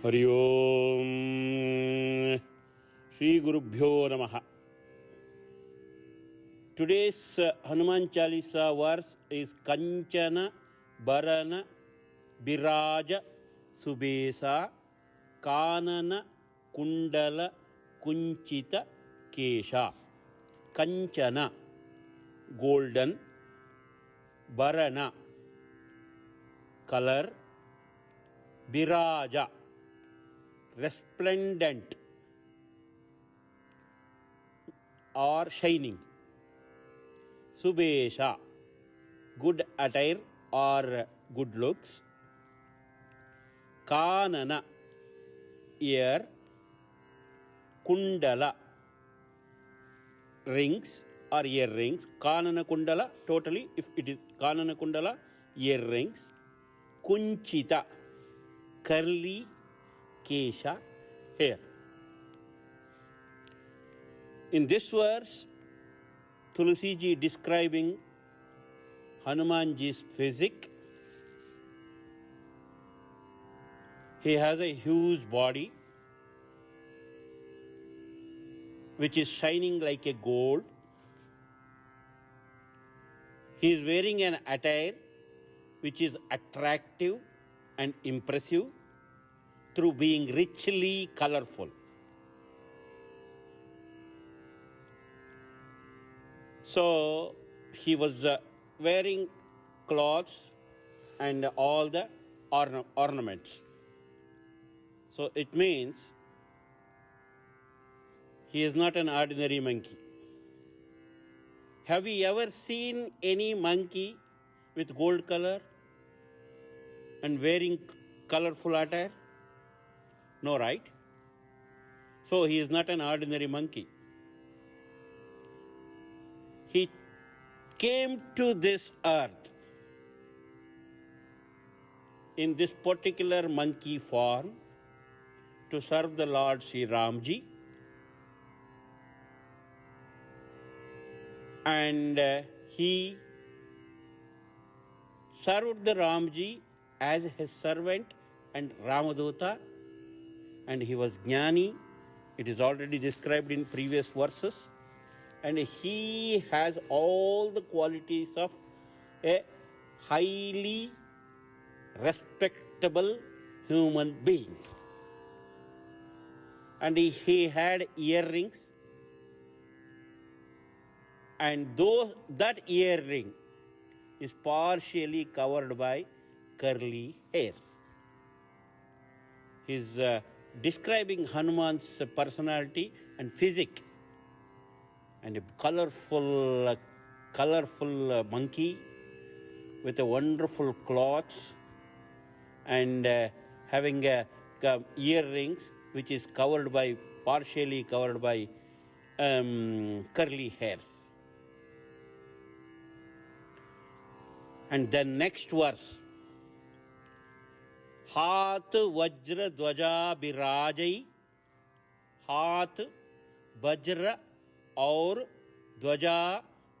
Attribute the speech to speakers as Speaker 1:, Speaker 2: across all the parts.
Speaker 1: हरि ओम श्री गुरुभ्यो नमः. Today's Hanuman Chalisa verse is Kanchana Barana Biraja Subesa Kanana Kundala Kunchita Kesha. Kanchana, golden. Barana, color. Biraja, resplendent or shining. Subesha, good attire or good looks. Kanana, ear. Kundala, rings or earrings. Kanana Kundala, totally, if it is Kanana Kundala, earrings. Kunchita, curly. Kesha, hair. In this verse, Tulsi ji describing Hanumanji's physique. He has a huge body which is shining like a gold. He is wearing an attire which is attractive and impressive through being richly colorful. So he was wearing clothes and all the ornaments. So it means he is not an ordinary monkey. Have you ever seen any monkey with gold color and wearing colorful attire? No, right? So he is not an ordinary monkey. He came to this earth in this particular monkey form to serve the Lord Sri Ramji. And he served the Ramji as his servant and Ramadutta, and he was Jnani. It is already described in previous verses. And he has all the qualities of a highly respectable human being. And he had earrings. And though that earring is partially covered by curly hairs. He is describing Hanuman's personality and physique. And a colorful monkey with a wonderful clothes and having earrings which is partially covered by curly hairs. And then next verse. Hath Vajra Dwaja Birajai. Hath Vajra और ध्वजा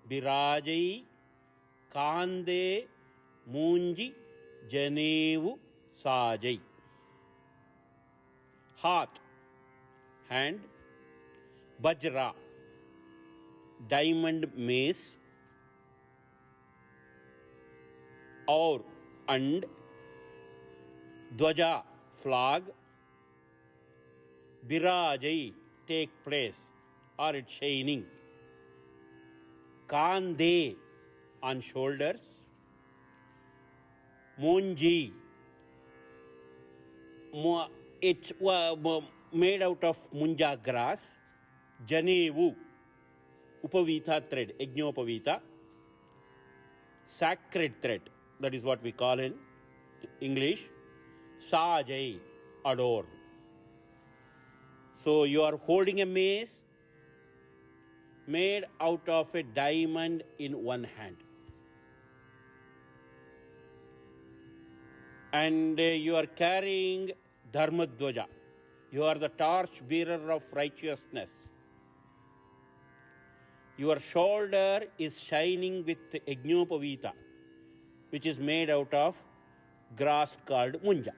Speaker 1: बिराजई कांदे मूंजी जनेऊ साजई. हाथ, hand. Vajra, diamond mace. और and ध्वजा, flag. Birajai, take place or it's shining. Kande, on shoulders. Munji, it's made out of munja grass. Janevu, upavita thread, yajnopavita, sacred thread, that is what we call in English. Sajai, adorn. So you are holding a mace made out of a diamond in one hand. And you are carrying Dharmadwaja. You are the torch bearer of righteousness. Your shoulder is shining with Yajnopavita, which is made out of grass called munja.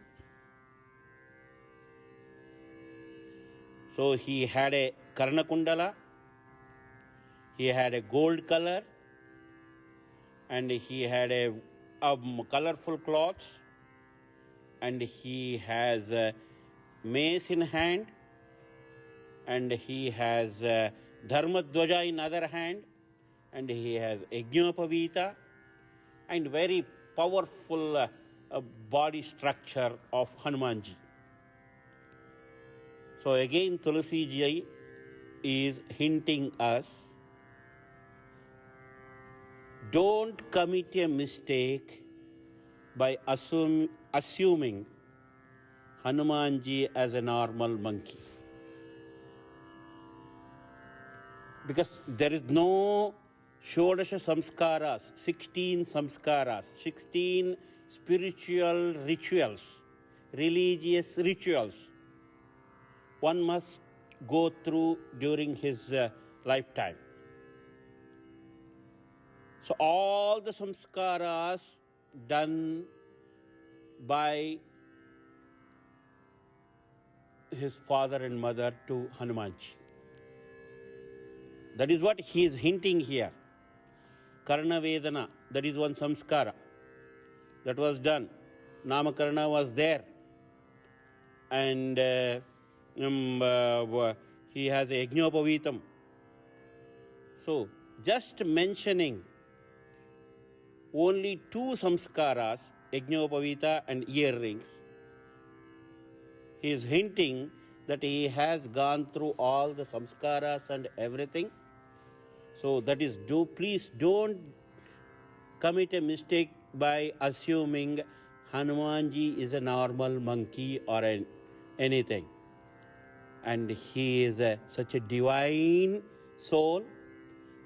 Speaker 1: So he had a Karnakundala, he had a gold color, and he had a colorful clothes, and he has a mace in hand, and he has Dharmadwaja in other hand, and he has Yajnopavita, and very powerful body structure of Hanumanji. So again Tulsi Ji is hinting us, don't commit a mistake by assuming Hanumanji as a normal monkey. Because there is no Shodasha Samskaras, 16 Samskaras, 16 spiritual rituals, religious rituals one must go through during his lifetime. So all the samskaras done by his father and mother to Hanumanji. That is what he is hinting here. Karna Vedana, that is one samskara that was done. Namakarna was there. And he has a Yajnopavitam. So, just mentioning only two samskaras, Yajnopavita and earrings, he is hinting that he has gone through all the samskaras and everything. So that is, please don't commit a mistake by assuming Hanumanji is a normal monkey or anything. And he is such a divine soul,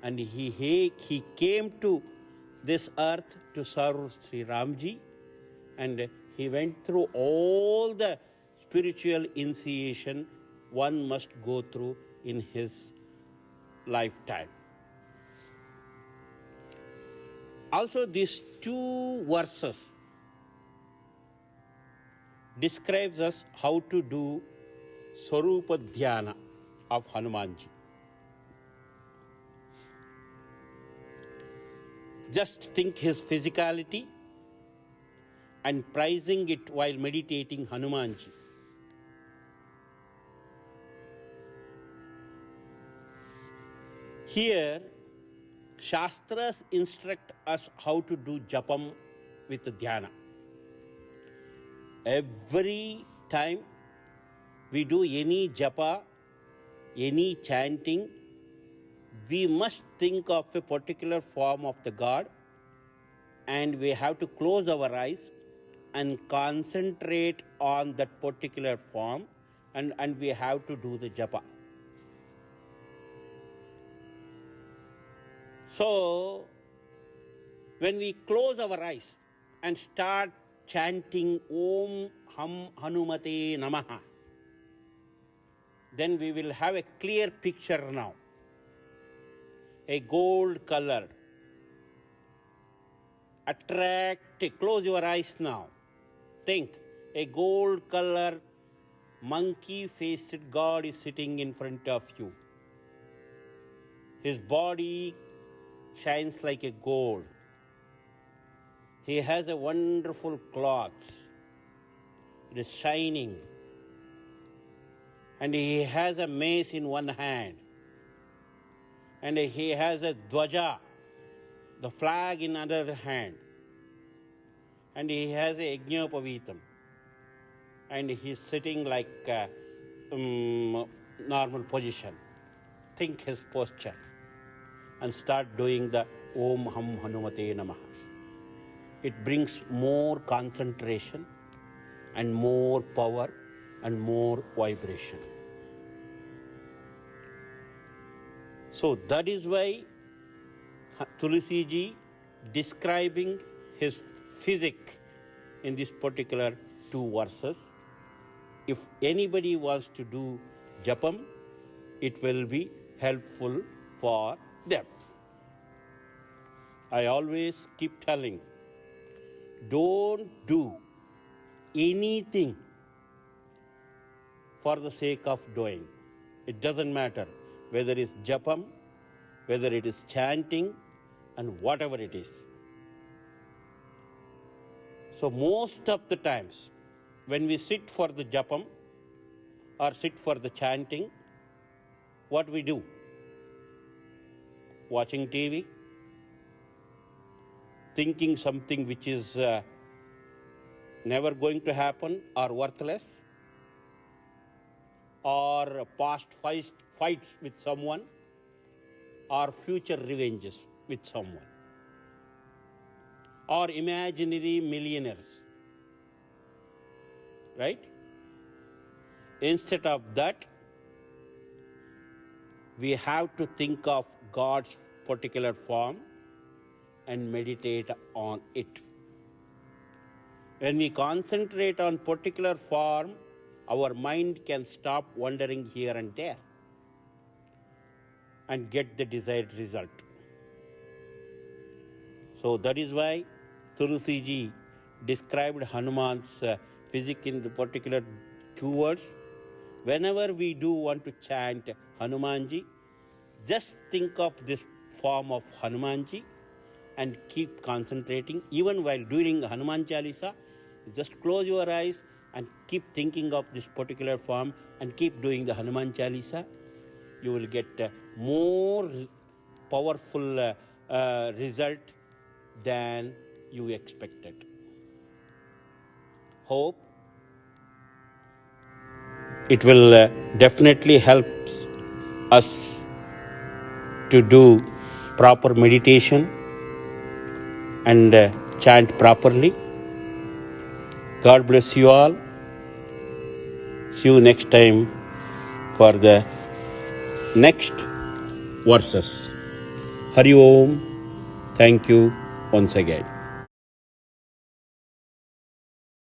Speaker 1: and he came to this earth to serve Sri Ramji, and he went through all the spiritual initiation one must go through in his lifetime. Also, these two verses describes us how to do Swarupa Dhyana of Hanumanji. Just think his physicality and prizing it while meditating Hanumanji. Here, Shastras instruct us how to do Japam with Dhyana. Every time we do any Japa, any chanting, we must think of a particular form of the God, and we have to close our eyes and concentrate on that particular form, and we have to do the Japa. So, when we close our eyes and start chanting Om Ham Hanumate Namaha, then we will have a clear picture now. A gold color. Close your eyes now. Think, a gold color monkey-faced God is sitting in front of you. His body shines like a gold. He has a wonderful cloth. It is shining. And he has a mace in one hand. And he has a dwaja, the flag, in another hand. And he has a Yajnopavitam. And he is sitting like normal position. Think his posture. And start doing the Om Ham Hanumate Namaha. It brings more concentration and more power and more vibration. So that is why Tulsi Ji describing his physique in this particular two verses. If anybody wants to do Japam, it will be helpful for them. I always keep telling, don't do anything for the sake of doing. It doesn't matter whether it's japam, whether it is chanting, and whatever it is. So most of the times, when we sit for the japam or sit for the chanting, what we do? Watching TV, thinking something which is never going to happen or worthless, or past fights with someone, or future revenges with someone, or imaginary millionaires, right? Instead of that, we have to think of God's particular form and meditate on it. When we concentrate on particular form, our mind can stop wandering here and there and get the desired result. So that is why Tulsi ji described Hanuman's physique in the particular 2 words. Whenever we do want to chant Hanumanji, just think of this form of Hanumanji and keep concentrating. Even while doing Hanuman Chalisa, just close your eyes and keep thinking of this particular form and keep doing the Hanuman Chalisa. You will get more powerful result than you expected. Hope it will definitely help us to do proper meditation and chant properly. God bless you all. See you next time for the next verses. Hari Om. Thank you once again.